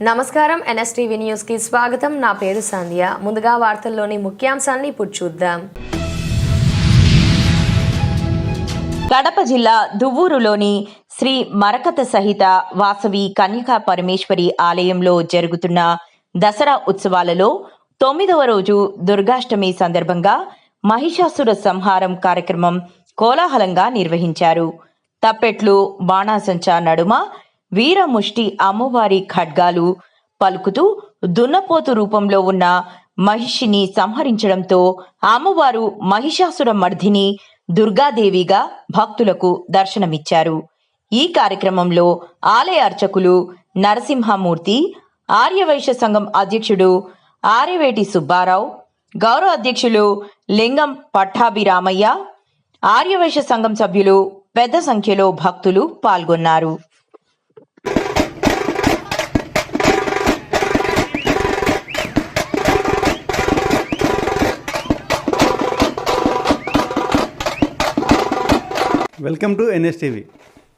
నమస్కారం NSTV news కి స్వాగతం. నా పేరు సంధ్య. ముందుగా వార్తల్లోని ముఖ్యాంశాలను ఇప్పుడు చూద్దాం. కడప జిల్లా దువ్వూరులోని శ్రీ మరకత సహిత వాసవి కన్యకా పరమేశ్వరి ఆలయంలో జరుగుతున్న దసరా ఉత్సవాలలో 9వ రోజు దుర్గాష్టమి సందర్భంగా మహిషాసుర సంహారం కార్యక్రమం కోలాహలంగా నిర్వహించారు. తప్పెట్లు, బాణాసంచా నడుమ వీరముష్టి అమ్మవారి ఖడ్గాలు పలుకుతూ దున్నపోతు రూపంలో ఉన్న మహిషిని సంహరించడంతో అమ్మవారు మహిషాసుర మర్దిని దుర్గాదేవిగా భక్తులకు దర్శనమిచ్చారు. ఈ కార్యక్రమంలో ఆలయ అర్చకులు నరసింహమూర్తి, ఆర్యవైశ్య సంఘం అధ్యక్షుడు ఆర్యవేటి సుబ్బారావు, గౌరవ అధ్యక్షులు లింగం పట్టాభిరామయ్య, ఆర్యవైశ్య సంఘం సభ్యులు పెద్ద సంఖ్యలో భక్తులు పాల్గొన్నారు. Welcome to NSTV.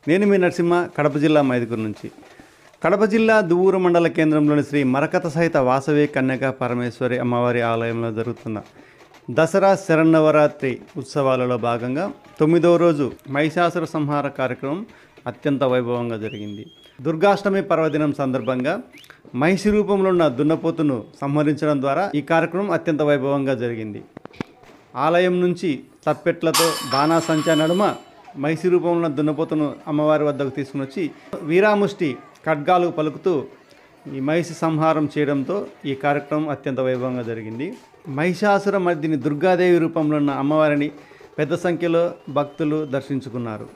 నేను మీ నరసింహ, కడప జిల్లా మైదుకూరు నుంచి. కడప జిల్లా దువ్వూరు మండల కేంద్రంలోని శ్రీ మరకత సహిత వాసవి కన్యకా పరమేశ్వరి అమ్మవారి ఆలయంలో జరుగుతున్న దసరా శరన్నవరాత్రి ఉత్సవాలలో భాగంగా 9వ రోజు మహిషాసుర సంహార కార్యక్రమం అత్యంత వైభవంగా జరిగింది. దుర్గాష్టమి పర్వదినం సందర్భంగా మహిషి రూపంలో ఉన్న దున్నపోతును సంహరించడం ద్వారా ఈ కార్యక్రమం అత్యంత వైభవంగా జరిగింది. ఆలయం నుంచి తప్పెట్లతో బాణాసంచా నడుమ మహిషి రూపంలో దున్నపోతును అమ్మవారి వద్దకు తీసుకుని వచ్చి వీరాముష్టి ఖడ్గాలు పలుకుతూ ఈ మహిషి సంహారం చేయడంతో ఈ కార్యక్రమం అత్యంత వైభవంగా జరిగింది. మహిషాసుర మర్దిని దుర్గాదేవి రూపంలో ఉన్న అమ్మవారిని పెద్ద సంఖ్యలో భక్తులు దర్శించుకున్నారు.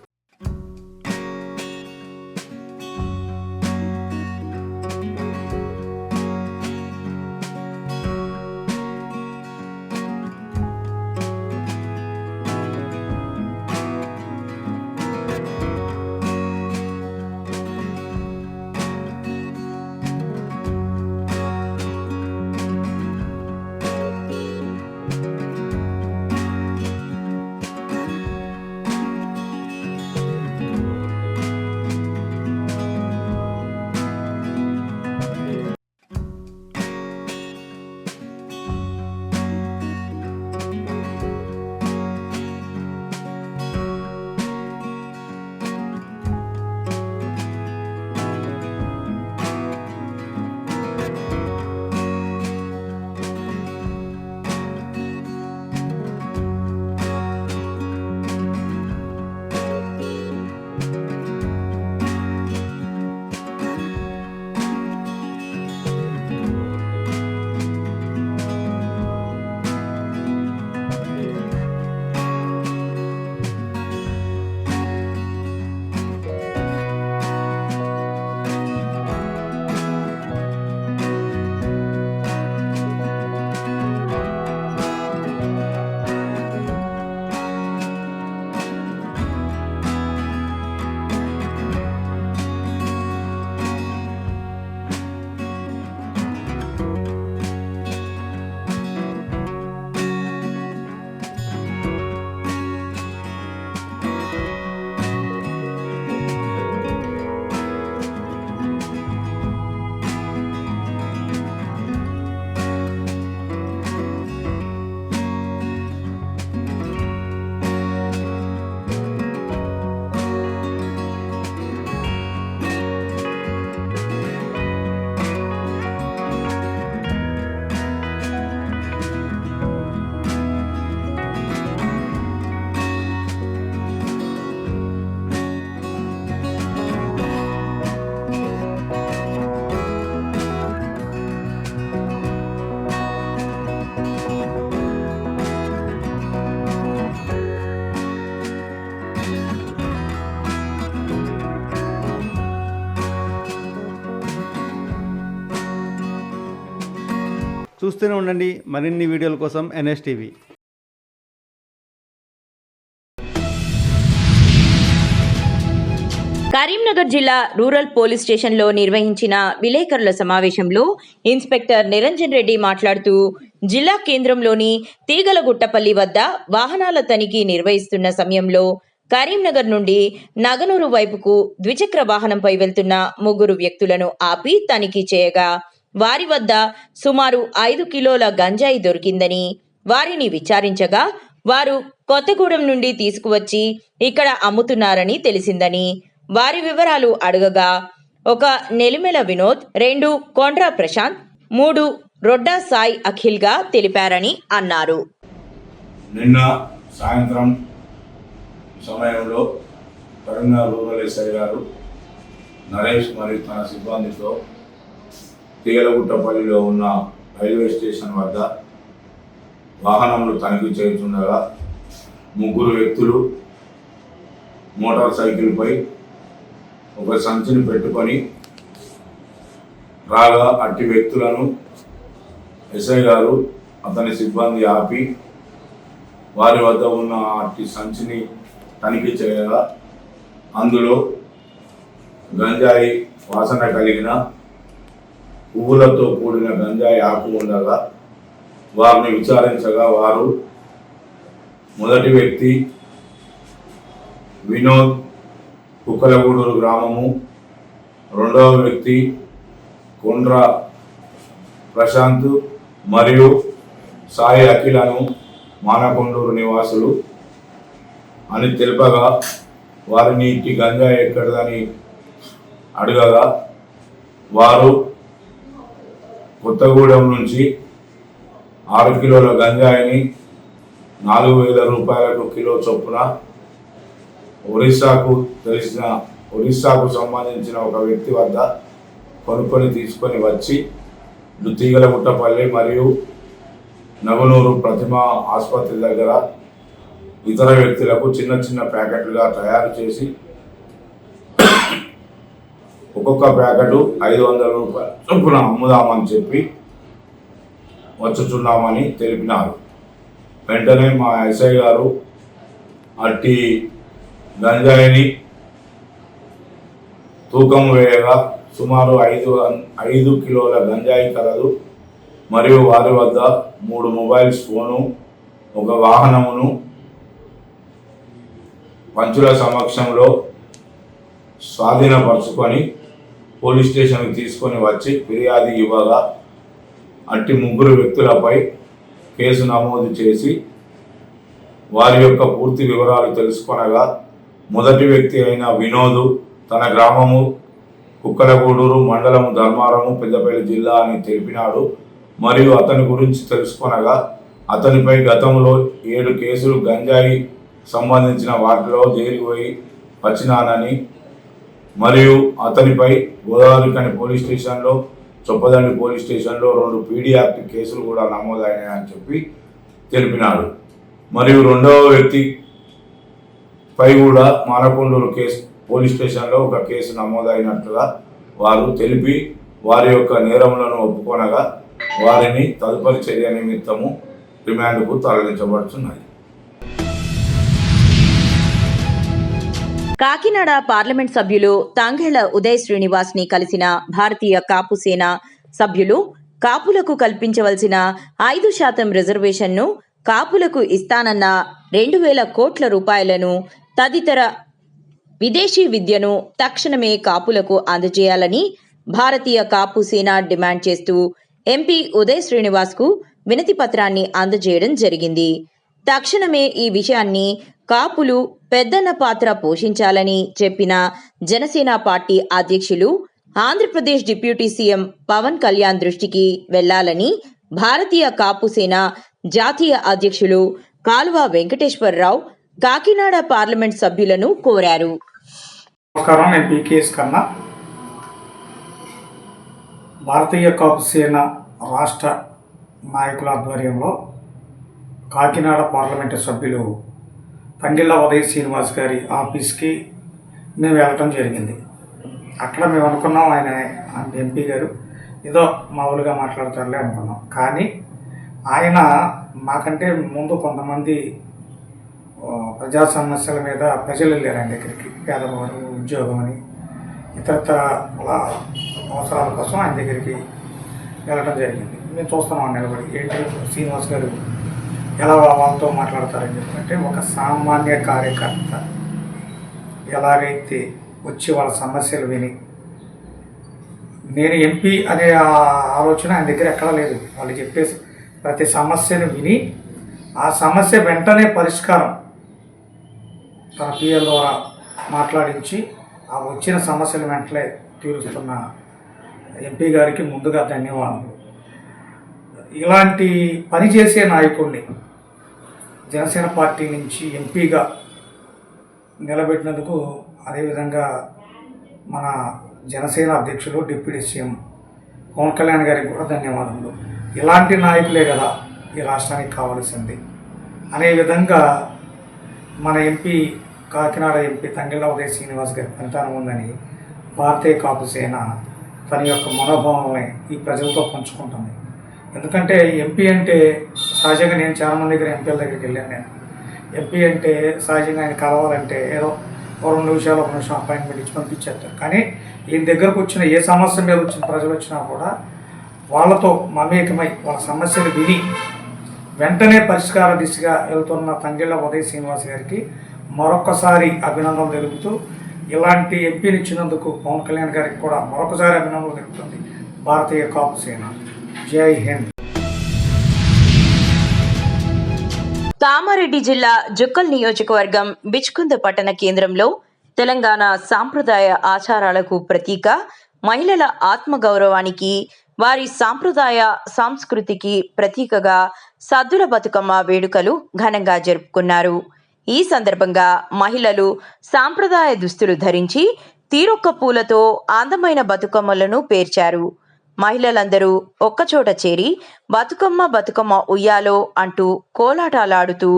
చూస్తూనే ఉండండి మరిన్ని వీడియోల కోసం ఎన్ఎస్టీవీ. కరీంనగర్ జిల్లా రూరల్ పోలీస్ స్టేషన్లో నిర్వహించిన విలేకరుల సమావేశంలో ఇన్స్పెక్టర్ నిరంజన్ రెడ్డి మాట్లాడుతూ జిల్లా కేంద్రంలోని తీగలగుట్టపల్లి వద్ద వాహనాల తనిఖీ నిర్వహిస్తున్న సమయంలో కరీంనగర్ నుండి నగనూరు వైపుకు ద్విచక్ర వాహనంపై వెళ్తున్న 3 వ్యక్తులను ఆపి తనిఖీ చేయగా వారి వద్ద సుమారు 5 కిలోల గంజాయి దొరికిందని, వారిని విచారించగా వారు కొత్తగూడెం నుండి తీసుకువచ్చి ఇక్కడ అమ్ముతున్నారని తెలిసిందని, వారి వివరాలు అడగగా 1 నెలిమెల వినోద్, 2 కొండ్రా ప్రశాంత్, 3 రొడ్డా సాయి అఖిల్గా తెలిపారని అన్నారు. నిన్న సాయంత్రం సమయంలో కరీంనగర్ రూరల్ ఎస్ఐ గారు నరేష్ మరియు తన సిబ్బందితో తీగలగుట్టపల్లిలో ఉన్న రైల్వే స్టేషన్ వద్ద వాహనములు తనిఖీ చేస్తుండగా 3 వ్యక్తులు మోటార్ సైకిల్పై ఒక సంచిని పెట్టుకొని రాగా అట్టి వ్యక్తులను ఎస్ఐ గారు అతని సిబ్బంది ఆపి వారి వద్ద ఉన్న అట్టి సంచిని తనిఖీ చేయగా అందులో గంజాయి వాసన కలిగిన పువ్వులతో కూడిన గంజాయి ఆకు ఉండగా వారిని విచారించగా వారు మొదటి వ్యక్తి వినోద్, కుక్కలగూడూరు గ్రామము, రెండవ వ్యక్తి కొండ్రా ప్రశాంత్ మరియు సాయి అఖిలను మానకొండూరు నివాసులు అని తెలుపగా వారిని ఇట్టి గంజాయి ఎక్కడదని అడగగా వారు కొత్తగూడెం నుంచి 6 కిలోల గంజాయిని 4,000 రూపాయలకు కిలో చొప్పున ఒరిస్సాకు సంబంధించిన ఒక వ్యక్తి వద్ద కొనుక్కొని తీసుకొని వచ్చి తీగలగుట్టపల్లి మరియు నగనూరు ప్రతిమ ఆసుపత్రి దగ్గర ఇతర వ్యక్తులకు చిన్న చిన్న ప్యాకెట్లుగా తయారు చేసి ఒక్కొక్క ప్యాకెట్ 500 రూపాయల చొప్పున అమ్ముదామని చెప్పి వచ్చుచున్నామని తెలిపినారు. వెంటనే మా ఎస్ఐ గారు అట్టి గంజాయిని తూకం వేయగా సుమారు 5 కిలోల గంజాయి కలదు మరియు వారి వద్ద 3 మొబైల్స్ ఫోను, ఒక వాహనమును పంచుల సమక్షంలో స్వాధీనపరుచుకొని పోలీస్ స్టేషన్కి తీసుకొని వచ్చి ఫిర్యాదు ఇవ్వగా అట్టి 3 వ్యక్తులపై కేసు నమోదు చేసి వారి యొక్క పూర్తి వివరాలు తెలుసుకొనగా మొదటి వ్యక్తి అయిన వినోదు తన గ్రామము కుక్కలగూడూరు మండలము ధర్మారము పెద్దపల్లి జిల్లా అని తెలిపినాడు. మరియు అతని గురించి తెలుసుకొనగా అతనిపై గతంలో 7 కేసులు గంజాయి సంబంధించిన వాటిలో జైలుకు పోయి వచ్చినానని మరియు అతనిపై గోదావరిఖని పోలీస్ స్టేషన్లో, చొప్పదండి పోలీస్ స్టేషన్లో 2 పీడీ యాక్ట్ కేసులు కూడా నమోదైనాయని చెప్పి తెలిపినాడు. మరియు రెండవ వ్యక్తిపై కూడా మానకొండూరు పోలీస్ స్టేషన్లో ఒక కేసు నమోదైనట్లుగా వారు తెలిపి వారి యొక్క నేరములను ఒప్పుకొనగా వారిని తదుపరి చర్య నిమిత్తము రిమాండ్కు తరలించబడుతున్నాయి. కాకినాడ పార్లమెంట్ సభ్యులు తంగెళ్ల ఉదయ్ శ్రీనివాస్ని కలిసిన భారతీయ కాపు సేన సభ్యులు కాపులకు కల్పించవలసిన 5% రిజర్వేషన్ను కాపులకు ఇస్తానన్న 2,000 కోట్ల రూపాయలను తదితర విదేశీ విద్యను తక్షణమే కాపులకు అందజేయాలని భారతీయ కాపు సేన డిమాండ్ చేస్తూ ఎంపీ ఉదయ్ శ్రీనివాస్కు వినతి పత్రాన్ని అందజేయడం జరిగింది. తక్షణమే ఈ విషయాన్ని కాపులు పెద్దన్న పాత్ర పోషించాలని చెప్పిన జనసేన పార్టీ అధ్యక్షులు ఆంధ్రప్రదేశ్ డిప్యూటీ సీఎం పవన్ కళ్యాణ్ దృష్టికి వెళ్లాలని భారతీయ కాపు సేన జాతీయ అధ్యక్షులు కాలువ వెంకటేశ్వరరావు కాకినాడ పార్లమెంట్ సభ్యులను కోరారు. నమస్కారం, నేను పీకేఎస్ కన్నా. భారతీయ కాపు సేన రాష్ట్ర నాయకుల ఆధ్వర్యంలో కాకినాడ పార్లమెంటు సభ్యులు తంగెళ్ల ఉదయ్ శ్రీనివాస్ గారి ఆఫీస్కి మేము వెళ్ళటం జరిగింది. అక్కడ మేము అనుకున్నాం ఆయన ఎంపీ గారు ఏదో మామూలుగా మాట్లాడతారులే అనుకున్నాం. కానీ ఆయన మాకంటే ముందు కొంతమంది ప్రజా సమస్యల మీద ప్రజలు వెళ్ళారు ఆయన దగ్గరికి. పేదవారు, ఉద్యోగం అని, ఇతరత్ర అవసరాల కోసం ఆయన దగ్గరికి వెళ్ళడం జరిగింది. మేము చూస్తున్నాం నిలబడి ఏంటి శ్రీనివాస్ గారు ఎలా వాళ్ళతో మాట్లాడతారని చెప్పంటే ఒక సామాన్య కార్యకర్త ఎలాగైతే వచ్చి వాళ్ళ సమస్యలు విని, నేను ఎంపీ అనే ఆలోచన ఆయన దగ్గర ఎక్కడా లేదు. వాళ్ళు చెప్పే ప్రతి సమస్యను విని ఆ సమస్య వెంటనే పరిష్కారం తన పిఎల్ ద్వారా మాట్లాడించి ఆ వచ్చిన సమస్యలు వెంటనే తీరుస్తున్న ఎంపీ గారికి ముందుగా ధన్యవాదాలు. ఇలాంటి పనిచేసే నాయకుడిని జనసేన పార్టీ నుంచి ఎంపీగా నిలబెట్టినందుకు, అదేవిధంగా మన జనసేన అధ్యక్షులు డిప్యూటీ సీఎం పవన్ కళ్యాణ్ గారికి కూడా ధన్యవాదాలు. ఇలాంటి నాయకులే కదా ఈ రాష్ట్రానికి కావాల్సింది అనే విధంగా మన ఎంపీ కాకినాడ ఎంపీ తంగెళ్ళ ఉదయ శ్రీనివాస్ గారి పనితనం ఉందని భారతీయ కాపు సేన తన యొక్క మనోభావాలని ఈ ప్రజలతో పంచుకుంటుంది. ఎందుకంటే ఎంపీ అంటే సహజంగా నేను చాలామంది దగ్గర ఎంపీల దగ్గరికి వెళ్ళాను. నేను ఎంపీ అంటే సహజంగా ఆయన కలవాలంటే ఏదో 2 నిమిషాలు 1 నిమిషం అపాయింట్మెంట్ ఇచ్చి పంపించేస్తారు. కానీ ఈయన దగ్గరకు వచ్చిన ఏ సమస్య మీద వచ్చిన ప్రజలు వచ్చినా కూడా వాళ్ళతో మమేకమై వాళ్ళ సమస్యలు విని వెంటనే పరిష్కార దిశగా వెళ్తున్న తంగెళ్ళ ఉదయ శ్రీనివాస్ గారికి మరొక్కసారి అభినందనలు తెలుపుతూ, ఇలాంటి ఎంపీని ఇచ్చినందుకు పవన్ కళ్యాణ్ గారికి కూడా మరొకసారి అభినందనలు తెలుపుతుంది భారతీయ కాపు సేన. జై హింద్. కామారెడ్డి జిల్లా జుక్కల్ నియోజకవర్గం బిచ్కుంద పట్టణ కేంద్రంలో తెలంగాణ సాంప్రదాయ ఆచారాలకు ప్రతీక, మహిళల ఆత్మగౌరవానికి, వారి సాంప్రదాయ సంస్కృతికి ప్రతీకగా సద్దుల బతుకమ్మ వేడుకలు ఘనంగా జరుపుకున్నారు. ఈ సందర్భంగా మహిళలు సాంప్రదాయ దుస్తులు ధరించి తీరొక్క పూలతో అందమైన బతుకమ్మలను పేర్చారు. మహిళలందరూ ఒక్కచోట చేరి బతుకమ్మ బతుకమ్మ ఉయ్యాలో అంటూ కోలాటాలాడుతూ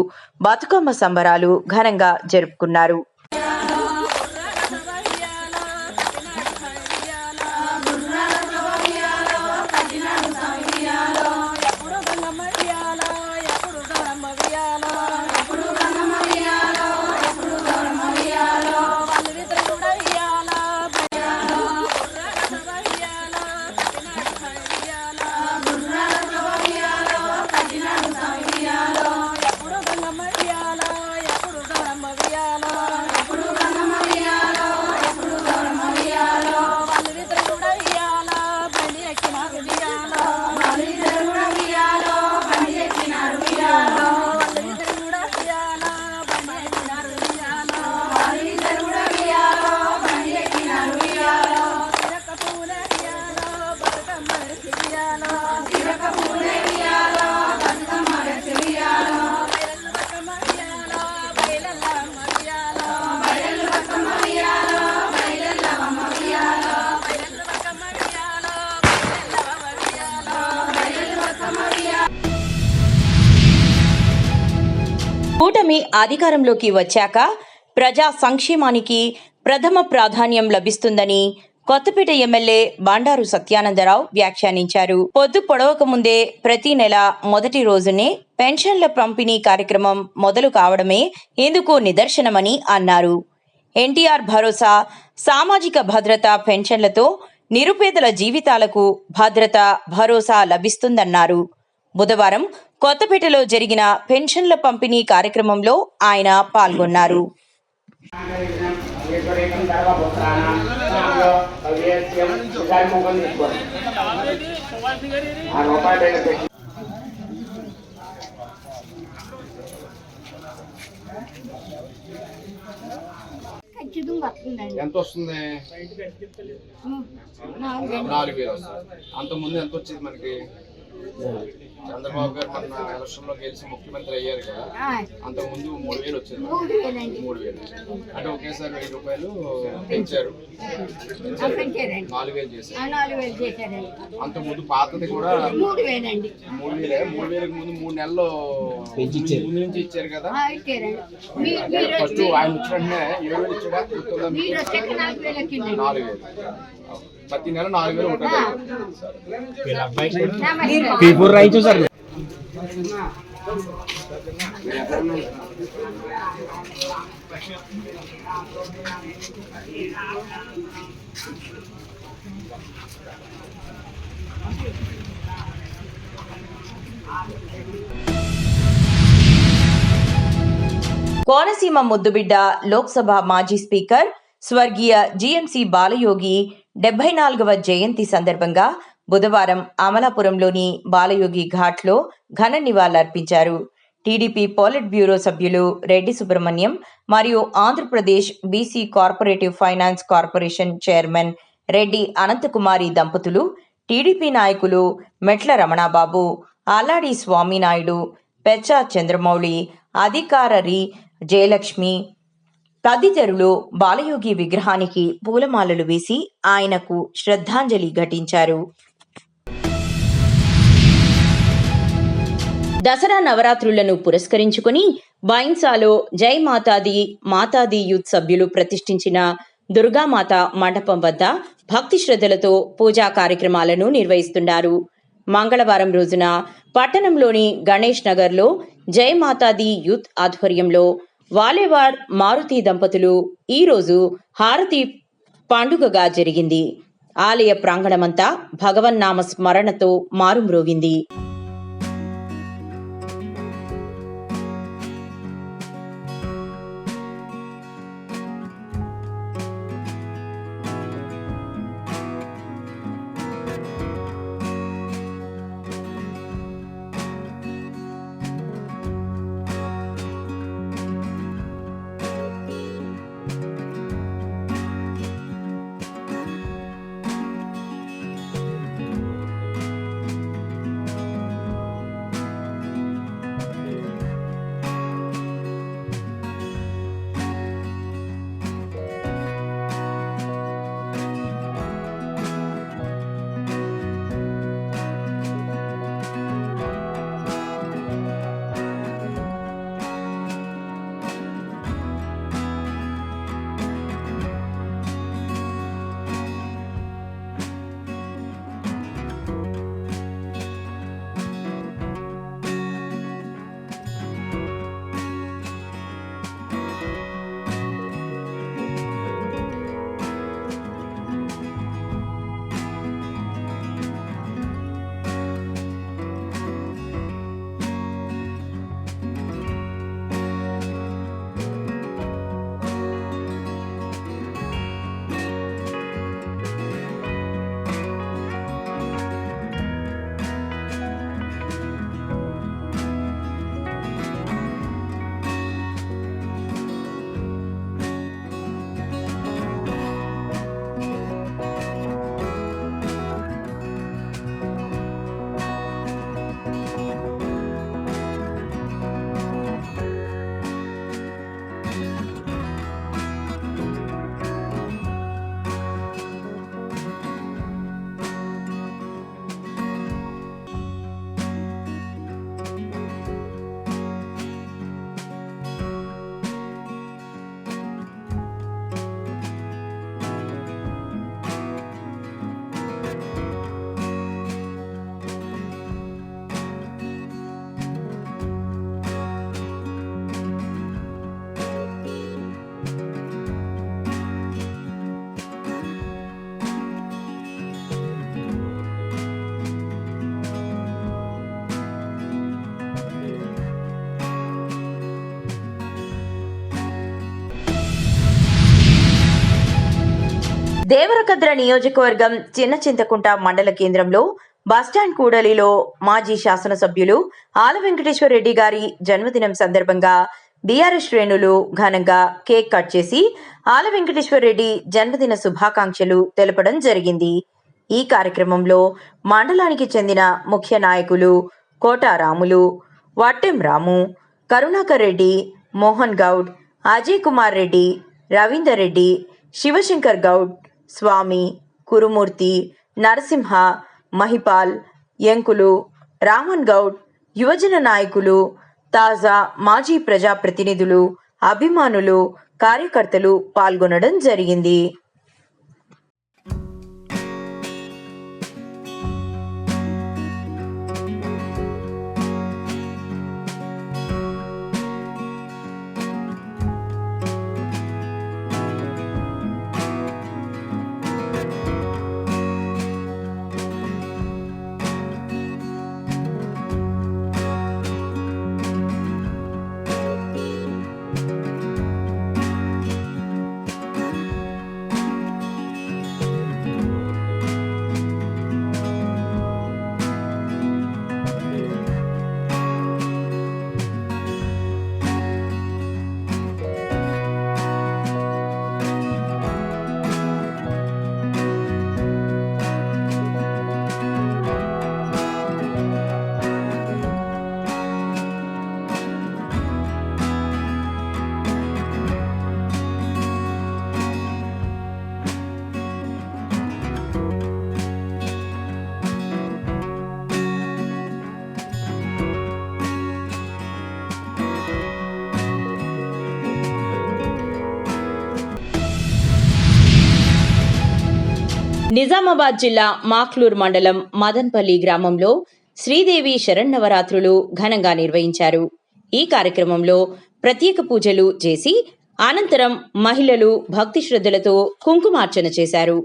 బతుకమ్మ సంబరాలు ఘనంగా జరుపుకున్నారు. కూటమి అధికారంలోకి వచ్చాక ప్రజా సంక్షేమానికి ప్రథమ ప్రాధాన్యం లభిస్తుందని కొత్తపేట ఎమ్మెల్యే బండారు సత్యానందరావు వ్యాఖ్యానించారు. పొద్దు పొడవక ముందే ప్రతి నెల మొదటి రోజునే పెన్షన్ల పంపిణీ కార్యక్రమం మొదలు కావడమే ఇందుకు నిదర్శనమని అన్నారు. ఎన్టీఆర్ భరోసా, సామాజిక భద్రత పెన్షన్లతో నిరుపేదల జీవితాలకు భద్రత, భరోసా లభిస్తుందన్నారు. బుధవారం కొత్తపేటలో జరిగిన పెన్షన్ల పంపిణీ కార్యక్రమంలో ఆయన పాల్గొన్నారు. ఎంత వస్తుంది? 4,000 వస్తుంది. అంతకుముందు ఎంత వచ్చేది మనకి? చంద్రబాబు గారు మన ఎలక్షన్ లో గెలిచి ముఖ్యమంత్రి అయ్యారు కదా, అంతకుముందు 3,000 వచ్చేది. 3,000 అంటే ఒకేసారి 1,000 రూపాయలు పెంచారు, 4,000 చేశారు. అంతకుముందు పాతది కూడా 3,000. 3,000కి ముందు 3 నెలలు ముందు నుంచి ఇచ్చారు కదా. ఫస్ట్ ఆయన వచ్చినట్టే 7,000 ఇచ్చాడా? 4,000 ప్రతి నెల 4,000 ఉంటుంది. రైతు సార్ కోనసీమ ముద్దుబిడ్డ లోక్సభ మాజీ స్పీకర్ స్వర్గీయ జిఎంసి బాలయోగి 74వ జయంతి సందర్భంగా బుధవారం అమలాపురంలోని బాలయోగి ఘాట్లో ఘన నివాళులర్పించారు. టీడీపీ పోలిట్ బ్యూరో సభ్యులు రెడ్డి సుబ్రహ్మణ్యం మరియు Andhra Pradesh BC cooperative finance corporation chairman Reddy Anantha Kumari దంపతులు, టీడీపీ నాయకులు మెట్ల రమణాబాబు, అల్లాడి స్వామినాయుడు, పెచ్చా చంద్రమౌళి, అధికారి జయలక్ష్మి తదితరులు బాలయోగి విగ్రహానికి పూలమాలలు వేసి ఆయనకు శ్రద్ధాంజలి ఘటించారు. దసరా నవరాత్రులను పురస్కరించుకుని బైన్సాలో జై మాతాది యూత్ సభ్యులు ప్రతిష్ఠించిన దుర్గామాత మండపం వద్ద భక్తి శ్రద్ధలతో పూజా కార్యక్రమాలను నిర్వహిస్తున్నారు. మంగళవారం రోజున పట్టణంలోని గణేష్ నగర్లో జై మాతాది యూత్ ఆధ్వర్యంలో వాలేవార్ మారుతి దంపతులు ఈరోజు హారతి పండుగగా జరిగింది. ఆలయ ప్రాంగణమంతా భగవన్నామ స్మరణతో మారుమ్రోగింది. దేవరకద్ర నియోజకవర్గం చిన్న చింతకుంట మండల కేంద్రంలో బస్టాండ్ కూడలిలో మాజీ శాసనసభ్యులు ఆల వెంకటేశ్వర రెడ్డి గారి జన్మదినం సందర్భంగా బీఆర్ఎస్ శ్రేణులు ఘనంగా కేక్ కట్ చేసి ఆల వెంకటేశ్వర రెడ్డి జన్మదిన శుభాకాంక్షలు తెలపడం జరిగింది. ఈ కార్యక్రమంలో మండలానికి చెందిన ముఖ్య నాయకులు కోటారాములు, వట్టెం రాము, కరుణాకర్ రెడ్డి, మోహన్ గౌడ్, అజయ్ కుమార్ రెడ్డి, రవీందర్ రెడ్డి, శివశంకర్ గౌడ్, స్వామి, కురుమూర్తి, నరసింహ, మహిపాల్, ఎంకులు, రామన్ గౌడ్, యువజన నాయకులు, తాజా మాజీ ప్రజాప్రతినిధులు, అభిమానులు, కార్యకర్తలు పాల్గొనడం జరిగింది. నిజామాబాద్ జిల్లా మాక్లూర్ మండలం మదన్పల్లి గ్రామంలో శ్రీదేవి శరన్నవరాత్రులు ఘనంగా నిర్వహించారు. ఈ కార్యక్రమంలో ప్రత్యేక పూజలు చేసి అనంతరం మహిళలు భక్తి శ్రద్ధలతో కుంకుమార్చన చేశారు.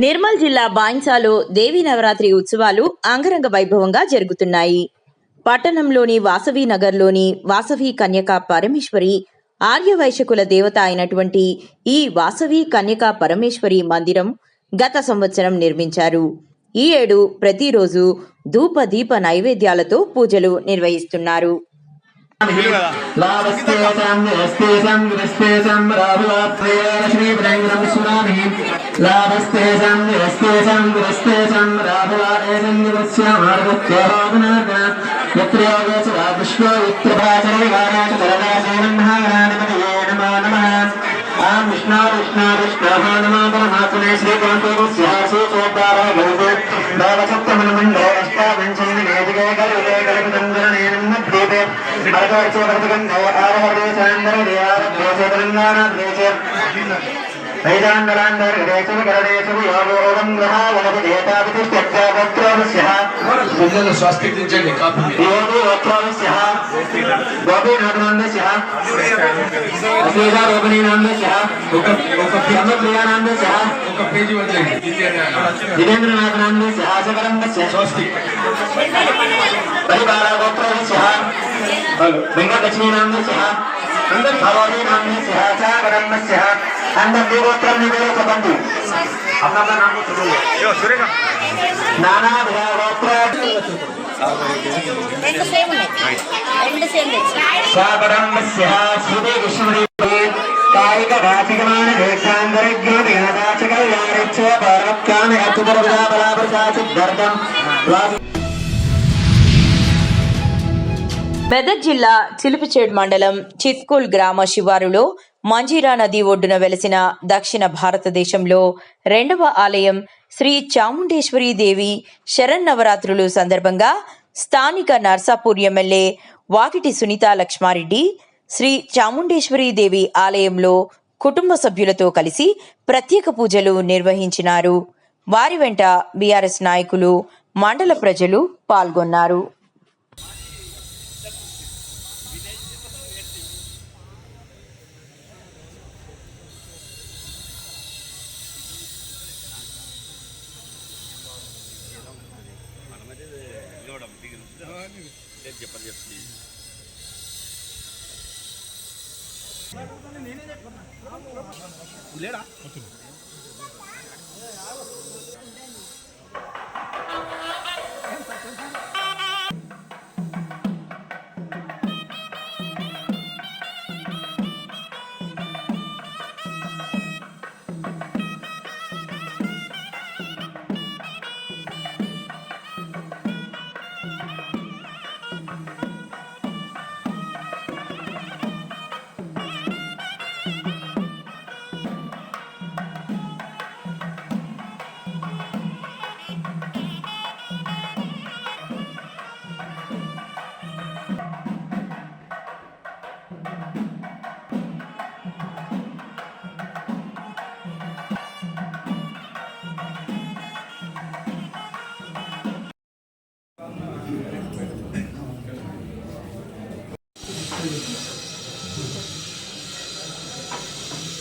నిర్మల్ జిల్లా బాయిన్సాలో దేవీ నవరాత్రి ఉత్సవాలు అంగరంగ వైభవంగా జరుగుతున్నాయి. పట్టణంలోని వాసవి నగర్లోని వాసవి కన్యకా పరమేశ్వరి ఆర్యవైశ్యకుల దేవత అయినటువంటి ఈ వాసవి కన్యకా పరమేశ్వరి మందిరం గత సంవత్సరం నిర్మించారు. ఈ ఏడు ప్రతిరోజు ధూప దీప నైవేద్యాలతో పూజలు నిర్వహిస్తున్నారు. స్వస్తించండి ఒక పేజీ మెదక్ జిల్లా చిలుపిచేడ్ మండలం చిత్కూల్ గ్రామ శివారులో మంజీరా నది ఒడ్డున వెలసిన దక్షిణ భారతదేశంలో రెండవ ఆలయం శ్రీ చాముండేశ్వరి దేవి శరన్నవరాత్రులు సందర్భంగా స్థానిక నర్సాపూర్ ఎమ్మెల్యే వాకిటి సునీతా లక్ష్మారెడ్డి శ్రీ చాముండేశ్వరి దేవి ఆలయంలో కుటుంబ సభ్యులతో కలిసి ప్రత్యేక పూజలు నిర్వహించినారు. వారి వెంట బీఆర్ఎస్ నాయకులు, మండల ప్రజలు పాల్గొన్నారు.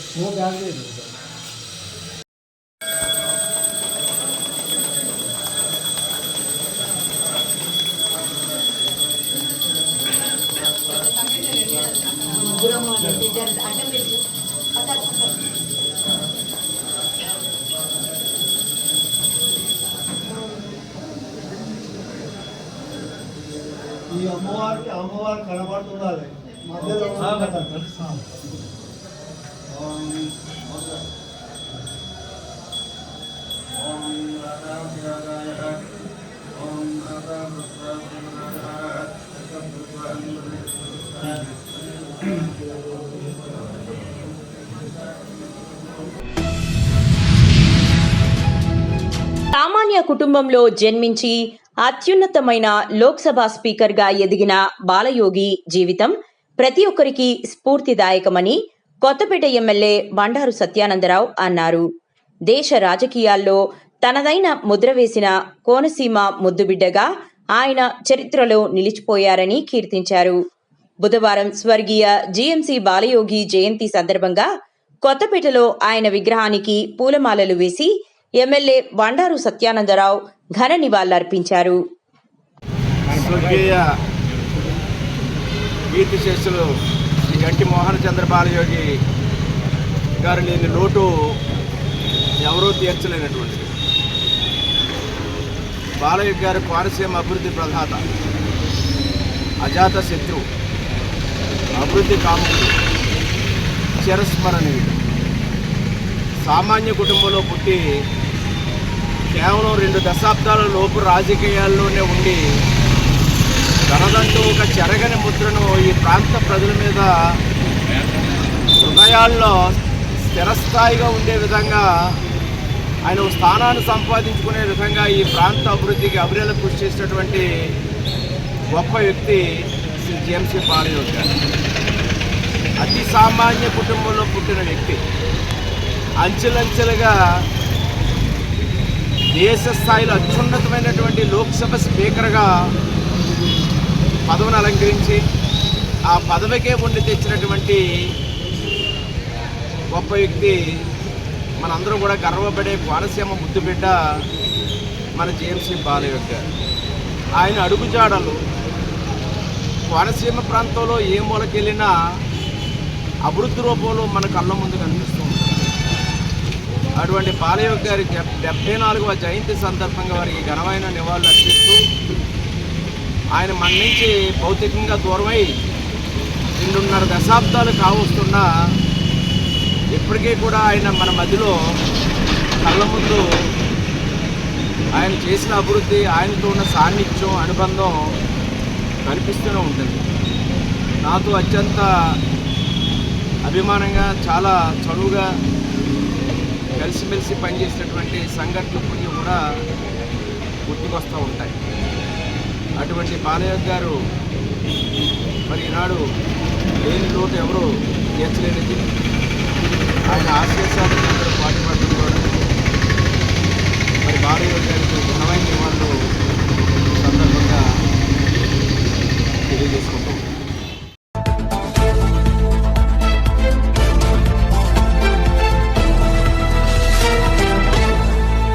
ఈ అమ్మవారు కనబడుతుండాలి మధ్యలో సామాన్య కుటుంబంలో జన్మించి అత్యున్నతమైన లోక్సభ స్పీకర్గా ఎదిగిన బాలయోగి జీవితం ప్రతి ఒక్కరికి స్ఫూర్తిదాయకమని కొత్తపేట ఎమ్మెల్యే బండారు సత్యానందరావు అన్నారు. దేశ రాజకీయాల్లో తనదైన ముద్ర వేసిన కోనసీమ ముద్దుబిడ్డగా ఆయన చరిత్రలో నిలిచిపోయారని కీర్తించారు. బుధవారం స్వర్గీయ జీఎంసీ బాలయోగి జయంతి సందర్భంగా కొత్తపేటలో ఆయన విగ్రహానికి పూలమాలలు వేసి ఎమ్మెల్యే బండారు సత్యానందరావు ఘన నివాళులర్పించారు. స్వర్గీయ కీర్తిశేషులు శ్రీ గంటి మోహన్ చంద్ర బాలయోగి గారు లేని లోటు ఎవరూ తీర్చలేనటువంటిది. బాలయోగి గారు కోనసీమ అభివృద్ధి ప్రదాత, అజాత శత్రువు, అభివృద్ధి కాముకుడు, చిరస్మరణీయుడు. సామాన్య కుటుంబంలో పుట్టి కేవలం 2 దశాబ్దాల లోపు రాజకీయాల్లోనే ఉండి తనదంటూ ఒక చెరగని ముద్రను ఈ ప్రాంత ప్రజల మీద హృదయాల్లో స్థిరస్థాయిగా ఉండే విధంగా ఆయన ఒక స్థానాన్ని సంపాదించుకునే విధంగా ఈ ప్రాంత అభివృద్ధికి అభివృద్ధి కృషి చేసినటువంటి గొప్ప వ్యక్తి శ్రీ జీఎంసీ బాలయోగి గారు. అతి సామాన్య కుటుంబంలో పుట్టిన వ్యక్తి అంచెలంచెలుగా దేశ స్థాయిలో అత్యున్నతమైనటువంటి లోక్సభ స్పీకర్గా పదవిని అలంకరించి ఆ పదవికే ఉండి తెచ్చినటువంటి గొప్ప వ్యక్తి. మనందరూ కూడా గర్వపడే కోనసీమ ముద్దుబిడ్డ మన జీఎంసీ బాలయోగి గారు. ఆయన అడుగుజాడలు కోనసీమ ప్రాంతంలో ఏ మూలకెళ్ళినా అభివృద్ధి రూపంలో మన కళ్ళ ముందు కనిపిస్తూ ఉంటుంది. అటువంటి బాలయోగి గారి 74వ జయంతి సందర్భంగా వారికి ఘనమైన నివాళులు అర్పిస్తూ ఆయన మన నుంచి భౌతికంగా దూరమై 2.5 దశాబ్దాలు కావస్తున్నా ఇప్పటికీ కూడా ఆయన మన మధ్యలో కళ్ళ ముందు ఆయన చేసిన అభివృద్ధి, ఆయనతో ఉన్న సాన్నిధ్యం, అనుబంధం కనిపిస్తూనే ఉంటుంది. నాతో అత్యంత అభిమానంగా చాలా చనువుగా కలిసిమెలిసి పనిచేసినటువంటి సంఘటనలు కొన్ని కూడా గుర్తుకొస్తూ ఉంటాయి. అటువంటి బాలయోగి గారు మరి ఈనాడు లేని లోటు ఎవరూ తీర్చలేనిది. ఆయన ఆశీస్సాలను అందరూ పాటుపడడం కూడా మరి బాలయోగి గారికి ఘనమైన నివాళులు సందర్భంగా తెలియజేసుకుంటాం.